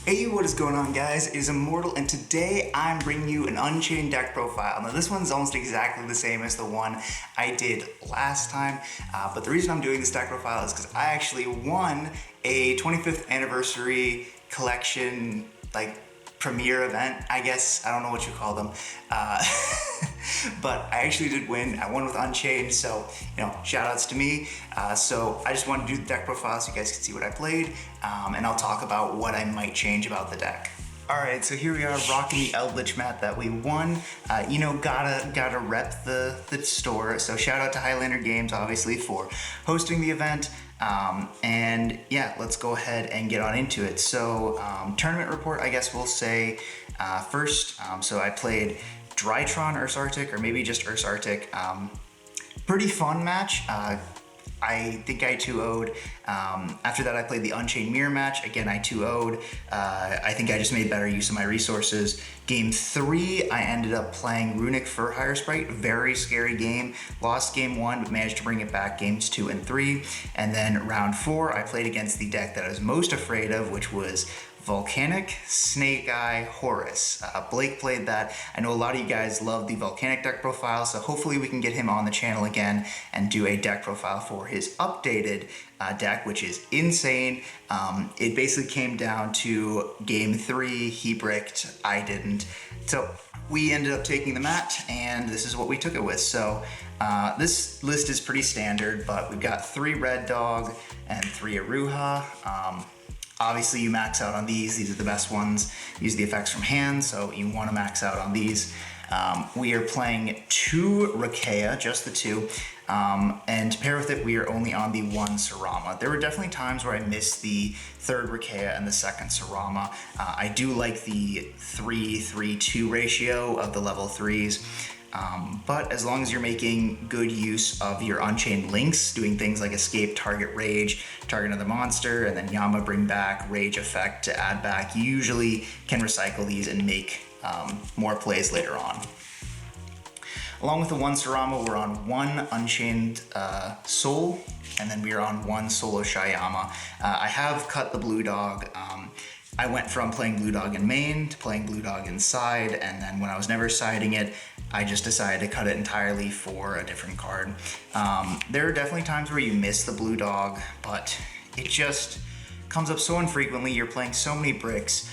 Hey, what is going on, guys? It is Immortal, and today I'm bringing you an Unchained deck profile. Now, this one's almost exactly the same as the one I did last time, but the reason I'm doing this deck profile is because I actually won a 25th anniversary collection, premiere event, I guess. I don't know what you call them. But I actually did win. I won with Unchained, so, shout outs to me. So I just wanted to do the deck profile so you guys can see what I played, and I'll talk about what I might change about the deck. Alright, so here we are rocking the Eldritch mat that we won. Gotta rep the store. So shout out to Highlander Games, obviously, for hosting the event. And yeah, let's go ahead and get on into it. So tournament report, I guess we'll say first. So I played Drytron Ursa-Arctic, or maybe just Ursa-Arctic. Pretty fun match. I think I 2-0'd. After that, I played the Unchained mirror match. Again, I 2-0'd. I think I just made better use of my resources. Game 3, I ended up playing Runic Fur Hire Sprite. Very scary game. Lost game 1, but managed to bring it back games 2 and 3. And then round 4, I played against the deck that I was most afraid of, which was Volcanic, Snake Eye, Horus. Blake played that. I know a lot of you guys love the Volcanic deck profile, so hopefully we can get him on the channel again and do a deck profile for his updated deck, which is insane. It basically came down to game 3, he bricked, I didn't. So we ended up taking the mat, and this is what we took it with. So this list is pretty standard, but we've got 3 Red Dog and 3 Aruha. Obviously, you max out on these. These are the best ones. Use the effects from hand, so you want to max out on these. We are playing 2 Rakea, just the 2. And to pair with it, we are only on the 1 Sarama. There were definitely times where I missed the 3rd Rakea and the 2nd Sarama. I do like the 3-3-2 ratio of the level 3s. But as long as you're making good use of your Unchained links, doing things like escape, target rage, target another monster, and then Yama bring back rage effect to add back, you usually can recycle these and make more plays later on. Along with the 1 Sarama, we're on 1 Unchained Soul, and then we are on 1 Solo Shyama. I have cut the Blue Dog. I went from playing Blue Dog in main to playing Blue Dog in side, and then when I was never siding it, I just decided to cut it entirely for a different card. There are definitely times where you miss the Blue Dog, but it just comes up so infrequently. You're playing so many bricks.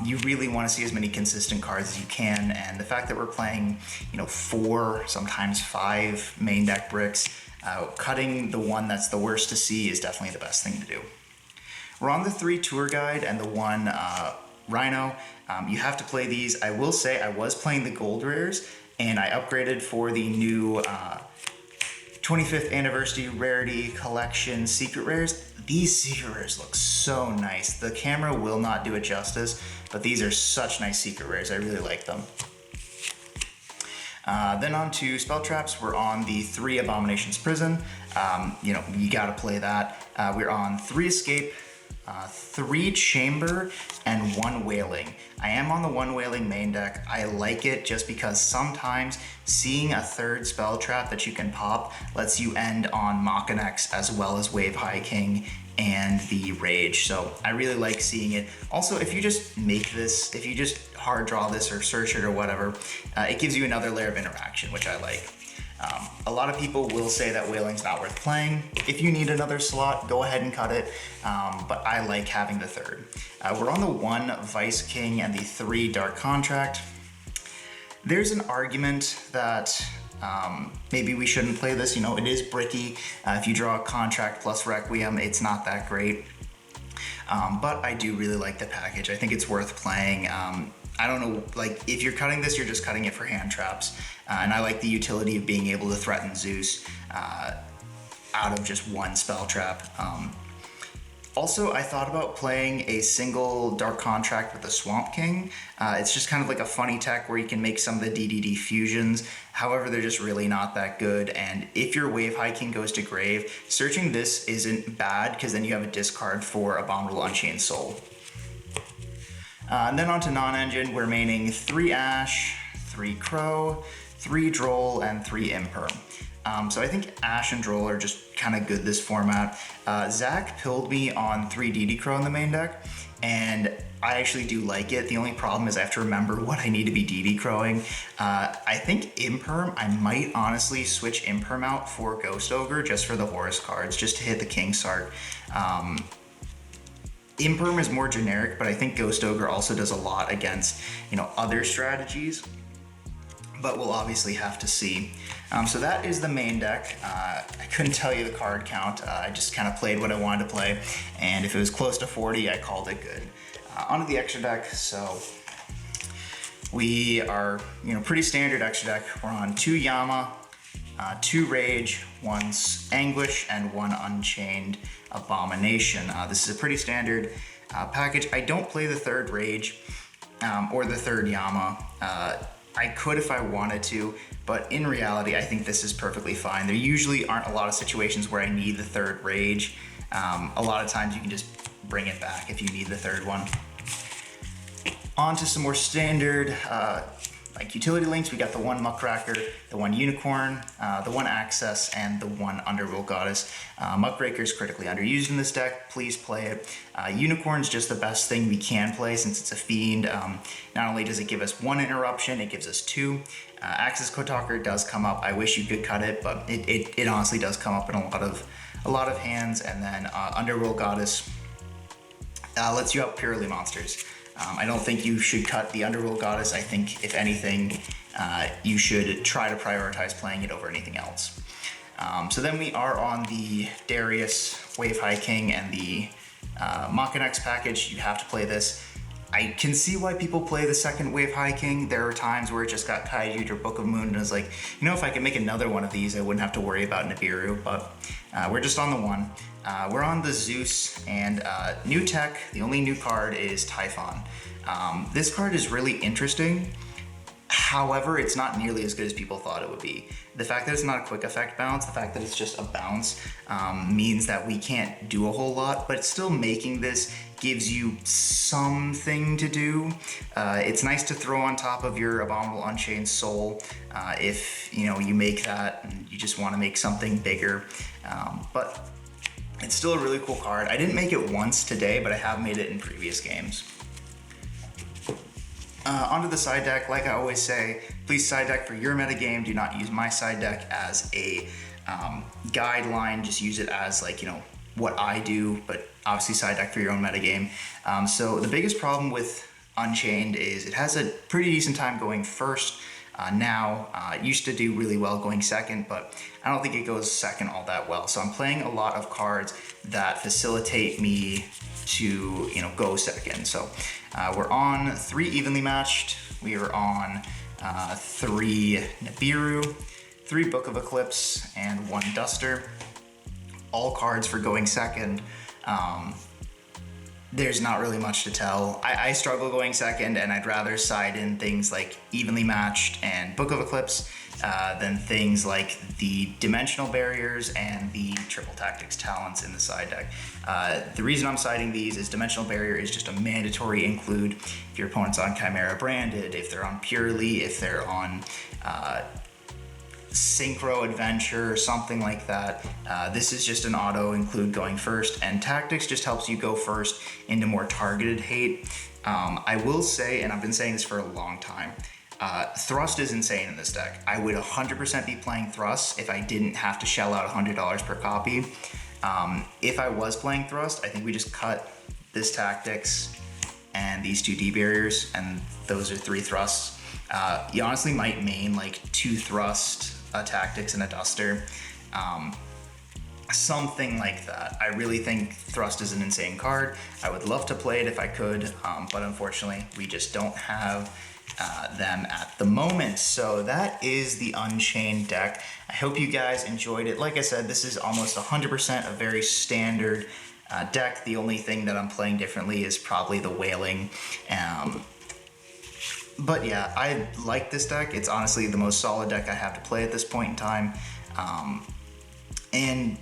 You really want to see as many consistent cards as you can, and the fact that we're playing, 4, sometimes 5 main deck bricks, cutting the one that's the worst to see is definitely the best thing to do. We're on the 3 Tour Guide and the 1 Rhino. You have to play these. I will say I was playing the gold rares, and I upgraded for the new 25th anniversary rarity collection secret rares. These secret rares look so nice. The camera will not do it justice, but these are such nice secret rares. I really like them. Then on to spell traps. We're on the 3 Abominations Prison. You gotta play that. We're on 3 Escape, 3 Chamber, and 1 Wailing. I am on the 1 Wailing main deck. I like it just because sometimes seeing a 3rd spell trap that you can pop lets you end on Machinex as well as Wave High King and the Rage. So I really like seeing it. Also, if you just make this, if you just hard draw this or search it or whatever, it gives you another layer of interaction, which I like. A lot of people will say that Wailing's not worth playing. If you need another slot, go ahead and cut it, but I like having the 3rd. We're on the 1 Vice King and the 3 Dark Contract. There's an argument that maybe we shouldn't play this. It is bricky. If you draw a Contract plus Requiem, it's not that great. But I do really like the package. I think it's worth playing. I don't know, if you're cutting this, you're just cutting it for hand traps. And I like the utility of being able to threaten Zeus out of just 1 spell trap. Also, I thought about playing a single Dark Contract with a Swamp King. It's just kind of like a funny tech where you can make some of the DDD fusions. However, they're just really not that good. And if your Wave High King goes to grave, searching this isn't bad because then you have a discard for Abominable Unchained Soul. And then on to non-engine, we're maining 3 Ash, 3 Crow, 3 Droll, and 3 Imperm. So I think Ash and Droll are just kind of good this format. Zach pilled me on 3 DD Crow in the main deck, and I actually do like it. The only problem is I have to remember what I need to be DD crowing. I think Imperm, I might honestly switch Imperm out for Ghost Ogre just for the Horus cards, just to hit the King Sark. Imperm is more generic, but I think Ghost Ogre also does a lot against, you know, other strategies. But we'll obviously have to see. So that is the main deck. I couldn't tell you the card count. I just kind of played what I wanted to play, and if it was close to 40, I called it good. Onto the extra deck. So we are, you know, pretty standard extra deck. We're on 2 Yama, 2 Rage, 1 Anguish, and 1 Unchained Abomination. This is a pretty standard package. I don't play the 3rd Rage or the 3rd Yama. I could if I wanted to, but in reality, I think this is perfectly fine. There usually aren't a lot of situations where I need the 3rd Rage. A lot of times you can just bring it back if you need the 3rd one. On to some more standard like utility links. We got the 1 Muckraker, the 1 Unicorn, the 1 Access, and the 1 Underworld Goddess. Muckraker is critically underused in this deck. Please play it. Unicorn's just the best thing we can play since it's a fiend. Not only does it give us 1 interruption, it gives us 2. Access Kotalker does come up. I wish you could cut it, but it honestly does come up in a lot of hands. And then Underworld Goddess lets you out purely monsters. I don't think you should cut the Underworld Goddess. I think, if anything, you should try to prioritize playing it over anything else. So then we are on the Darius, Wave High King, and the Machinex package. You have to play this. I can see why people play the 2nd Wave High King. There are times where it just got Kaiju or Book of Moon, and I was like, you know, if I could make another one of these, I wouldn't have to worry about Nibiru, but we're just on the 1. We're on the Zeus, and new tech. The only new card is Typhon. This card is really interesting. However, it's not nearly as good as people thought it would be. The fact that it's not a quick effect bounce, the fact that it's just a bounce, means that we can't do a whole lot, but still making this gives you something to do. It's nice to throw on top of your Abominable Unchained Soul if, you know, you make that and you just want to make something bigger. But it's still a really cool card. I didn't make it once today, but I have made it in previous games. Onto the side deck. Like I always say, please side deck for your metagame. Do not use my side deck as a guideline. Just use it as, like, you know, what I do, but obviously side deck for your own metagame. So the biggest problem with Unchained is it has a pretty decent time going first. Now, it used to do really well going second, but I don't think it goes second all that well. So I'm playing a lot of cards that facilitate me to, you know, go second. So we're on 3 evenly matched. We are on 3 Nibiru, 3 Book of Eclipse, and 1 Duster. All cards for going second. There's not really much to tell. I struggle going second, and I'd rather side in things like Evenly Matched and Book of Eclipse than things like the Dimensional Barriers and the Triple Tactics Talents in the side deck. The reason I'm siding these is Dimensional Barrier is just a mandatory include if your opponent's on Chimera Branded, if they're on Purely, if they're on Synchro Adventure or something like that. This is just an auto include going first, and Tactics just helps you go first into more targeted hate. I will say, and I've been saying this for a long time, Thrust is insane in this deck. I would 100% be playing Thrust if I didn't have to shell out $100 per copy. If I was playing Thrust, I think we just cut this Tactics and these 2 D barriers, and those are 3 Thrusts. You honestly might main like 2 Thrust, a Tactics, and a Duster. Something like that. I really think Thrust is an insane card. I would love to play it if I could, but unfortunately we just don't have them at the moment. So that is the Unchained deck. I hope you guys enjoyed it. Like I said, this is almost 100% a very standard deck. The only thing that I'm playing differently is probably the Wailing. But yeah, I like this deck. It's honestly the most solid deck I have to play at this point in time. And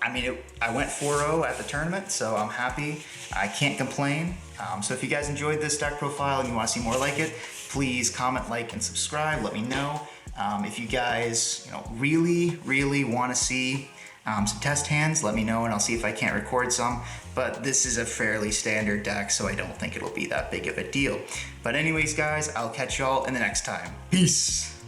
I mean, I went 4-0 at the tournament, so I'm happy. I can't complain. So if you guys enjoyed this deck profile and you want to see more like it, please comment, like, and subscribe. Let me know. If you guys, really want to see some test hands, let me know and I'll see if I can't record some. But this is a fairly standard deck, so I don't think it'll be that big of a deal. But anyways, guys, I'll catch y'all in the next time. Peace.